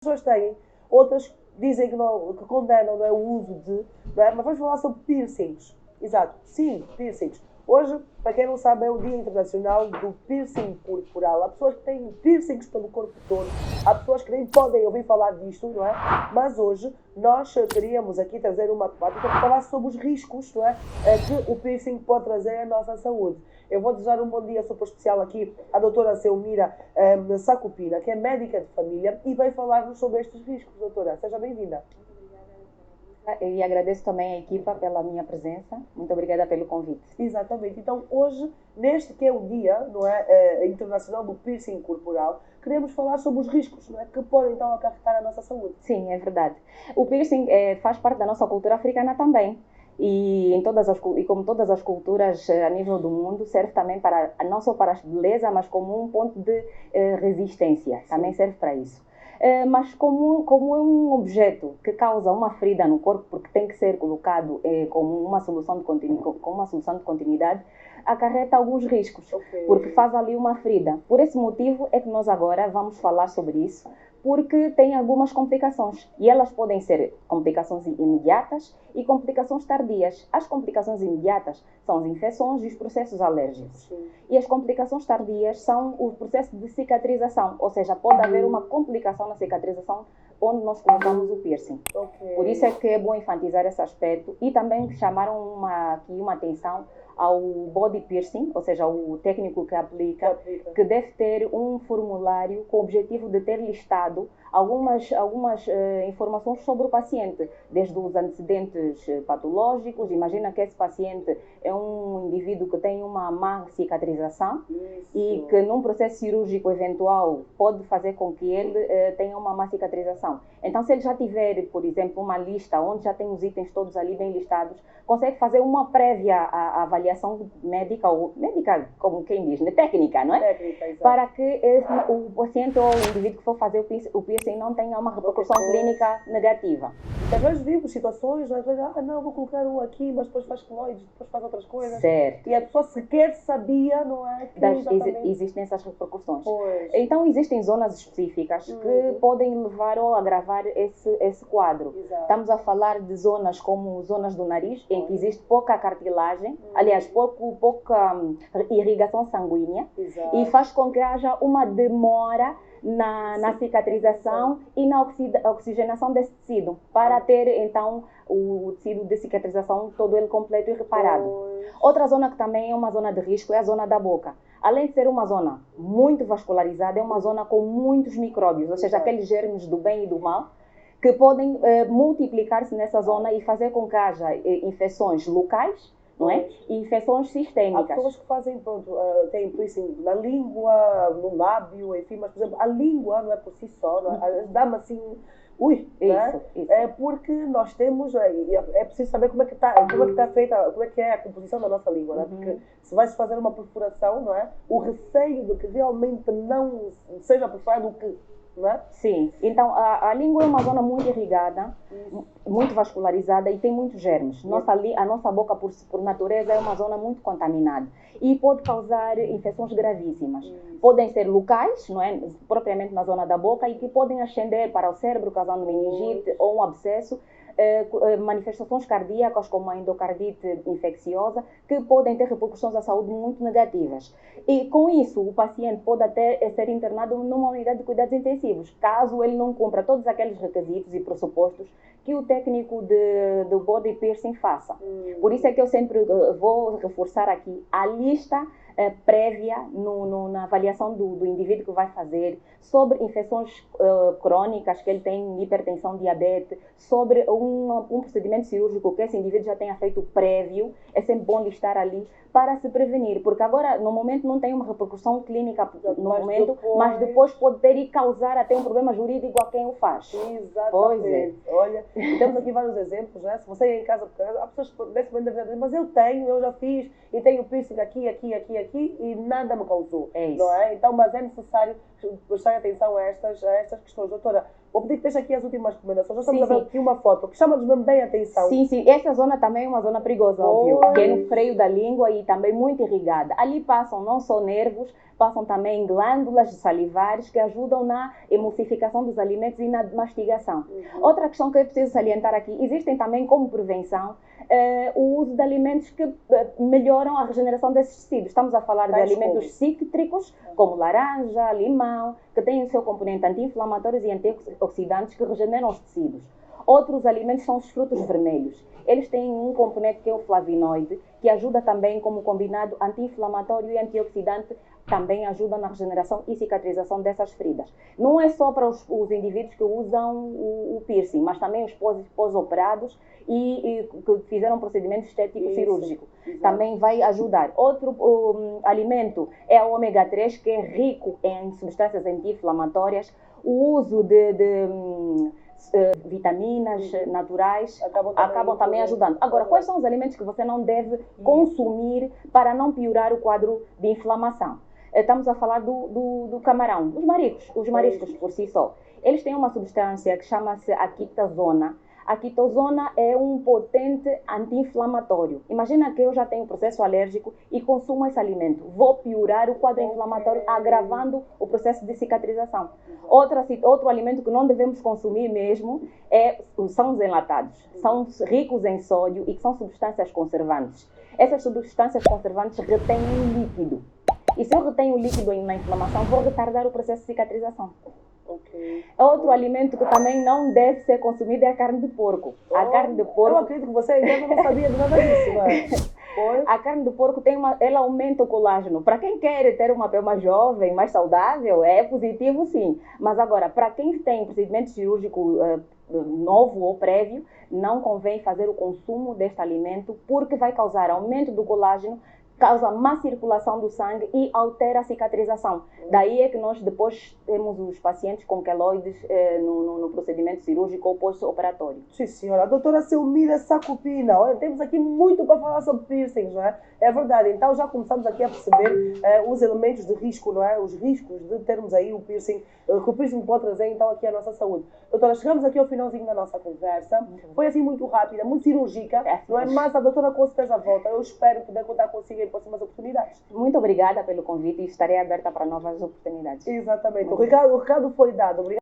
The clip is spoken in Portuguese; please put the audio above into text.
pessoas têm, outras dizem que, não, que condenam, não é, o uso de, não é? Mas vamos falar sobre piercings. Exato, sim, piercings. Hoje, para quem não sabe, é o Dia Internacional do Piercing Corporal. Há pessoas que têm piercings pelo corpo todo, há pessoas que nem podem ouvir falar disto, não é? Mas hoje nós queríamos aqui trazer uma temática para falar sobre os riscos, não é? Que o piercing pode trazer à nossa saúde. Eu vou desejar um bom dia super especial aqui à doutora Selmira Sacupina, que é médica de família e vai falar-nos sobre estes riscos. Doutora, seja bem-vinda. E agradeço também a equipa pela minha presença. Muito obrigada pelo convite. Exatamente. Então, hoje, neste que é o dia, não é, internacional do piercing corporal, queremos falar sobre os riscos, não é, que podem então acarretar a nossa saúde. Sim, é verdade. O piercing faz parte da nossa cultura africana também. E como todas as culturas a nível do mundo, serve também para, não só para a beleza, mas como um ponto de resistência. Também serve para isso. Mas como é um objeto que causa uma ferida no corpo, porque tem que ser colocado como uma solução de continuidade, acarreta alguns riscos, porque faz ali uma ferida. Por esse motivo é que nós agora vamos falar sobre isso, porque tem algumas complicações, e elas podem ser complicações imediatas e complicações tardias. As complicações imediatas são as infecções e os processos alérgicos. Sim. E as complicações tardias são o processo de cicatrização, ou seja, pode haver uma complicação na cicatrização onde nós colocamos o piercing. Por isso é que é bom enfatizar esse aspecto, e também chamaram aqui uma atenção ao body piercing, ou seja, o técnico que aplica, que deve ter um formulário com o objetivo de ter listado algumas informações sobre o paciente, desde os antecedentes patológicos. Imagina que esse paciente é um indivíduo que tem uma má cicatrização. Isso. E que num processo cirúrgico eventual pode fazer com que ele tenha uma má cicatrização. Então, se ele já tiver, por exemplo, uma lista onde já tem os itens todos ali bem listados, consegue fazer uma prévia avaliação médica, ou médica, como quem diz, né? Técnica, não é? Técnica, exato. Para que o paciente ou o indivíduo que for fazer o piercing não tenha uma repercussão clínica negativa. Às vezes vimos situações, às vezes, não, vou colocar um aqui, mas depois faz queloides, depois faz outras coisas. Certo. E a pessoa sequer sabia, não é? Existem essas repercussões. Pois. Então, existem zonas específicas que podem levar ou agravar esse quadro. Exato. Estamos a falar de zonas como zonas do nariz, em que existe pouca cartilagem, aliás, pouca irrigação sanguínea. Exato. E faz com que haja uma demora na cicatrização e na oxigenação desse tecido, para ter então o tecido de cicatrização todo ele completo e reparado. Outra zona que também é uma zona de risco é a zona da boca. Além de ser uma zona muito vascularizada, é uma zona com muitos micróbios, ou seja, aqueles germes do bem e do mal, que podem multiplicar-se nessa zona e fazer com que haja infecções locais, não é? E infecções sistêmicas. Há pessoas que fazem, pronto, têm piercing na língua, no lábio, enfim, mas, por exemplo, a língua não é por si só, não é? Dá-me assim, ui, isso, não é? Isso. É porque nós temos, é preciso saber como é que está feita, como é que é a composição da nossa língua, não é? Porque se vai-se fazer uma perfuração, não é? O receio de que realmente não seja perfurado o que, não é? Sim, então a língua é uma zona muito irrigada, muito vascularizada e tem muitos germes. A nossa boca, por natureza, é uma zona muito contaminada e pode causar infecções gravíssimas. Podem ser locais, não é? Propriamente na zona da boca, e que podem ascender para o cérebro, causando meningite ou um abscesso. Manifestações cardíacas, como a endocardite infecciosa, que podem ter repercussões à saúde muito negativas. E com isso, o paciente pode até ser internado numa unidade de cuidados intensivos, caso ele não cumpra todos aqueles requisitos e pressupostos que o técnico do body piercing faça. Por isso é que eu sempre vou reforçar aqui a lista prévia na avaliação do indivíduo que vai fazer, sobre infecções crônicas que ele tem, hipertensão, diabetes, sobre um procedimento cirúrgico que esse indivíduo já tenha feito prévio. É sempre bom listar ali para se prevenir, porque agora no momento não tem uma repercussão clínica mas depois pode ter e causar até um problema jurídico a quem o faz. Exatamente. Pois é. Olha, temos aqui vários exemplos, né? Se você é em casa, há pessoas que nesse momento devem dizer, mas eu já fiz e tenho piercing aqui e nada me causou. É isso. Não é? Então, mas é necessário prestar atenção a estas questões. Doutora, Vou pedir que deixe aqui as últimas recomendações. Já estamos Sim, a ver sim. aqui uma foto que chama-nos mesmo bem a atenção. Sim, sim. Essa zona também é uma zona perigosa, óbvio, Pois. que é no freio da língua e também muito irrigada. Ali passam não só nervos, passam também glândulas salivares que ajudam na emulsificação dos alimentos e na mastigação. Outra questão que eu preciso salientar aqui, existem também como prevenção o uso de alimentos que melhoram a regeneração desses tecidos. Estamos a falar de Tais alimentos cítricos, como laranja, limão, que têm o seu componente anti-inflamatórios e antioxidantes que regeneram os tecidos. Outros alimentos são os frutos vermelhos. Eles têm um componente que é o flavonoide, que ajuda também como combinado anti-inflamatório e antioxidante, também ajuda na regeneração e cicatrização dessas feridas. Não é só para os indivíduos que usam o piercing, mas também os pós-operados e que fizeram procedimento estético cirúrgico. Também vai ajudar. Outro alimento é o ômega 3, que é rico em substâncias anti-inflamatórias. O uso de vitaminas naturais acabam também ajudando. Agora, quais são os alimentos que você não deve consumir para não piorar o quadro de inflamação? Estamos a falar do camarão, dos mariscos por si só. Eles têm uma substância que chama-se a quitazona. A quitazona é um potente anti-inflamatório. Imagina que eu já tenho processo alérgico e consumo esse alimento. Vou piorar o quadro inflamatório, agravando o processo de cicatrização. Outro alimento que não devemos consumir mesmo são os enlatados. São ricos em sódio e que são substâncias conservantes. Essas substâncias conservantes retêm líquido. E se eu retenho o líquido na inflamação, vou retardar o processo de cicatrização. Outro alimento que também não deve ser consumido é a carne de porco. A carne de porco... Eu acredito que você ainda não sabia de nada disso, mas... A carne de porco ela aumenta o colágeno. Para quem quer ter uma pele mais jovem, mais saudável, é positivo sim. Mas agora, para quem tem procedimento cirúrgico novo ou prévio, não convém fazer o consumo deste alimento porque vai causar aumento do colágeno, causa má circulação do sangue e altera a cicatrização. Daí é que nós depois temos os pacientes com queloides no procedimento cirúrgico ou pós-operatório. Sim, senhora. A doutora Selmira Sacupina. Olha, temos aqui muito para falar sobre piercings, não é? É verdade. Então já começamos aqui a perceber os elementos de risco, não é? Os riscos de termos aí o piercing, que o piercing pode trazer então aqui à nossa saúde. Doutora, chegamos aqui ao finalzinho da nossa conversa. Foi assim muito rápida, muito cirúrgica, não é? Mas a doutora com certeza volta. Eu espero poder contar consigo em próximas oportunidades. Muito obrigada pelo convite e estarei aberta para novas oportunidades. Exatamente. O recado foi dado. Obrigada.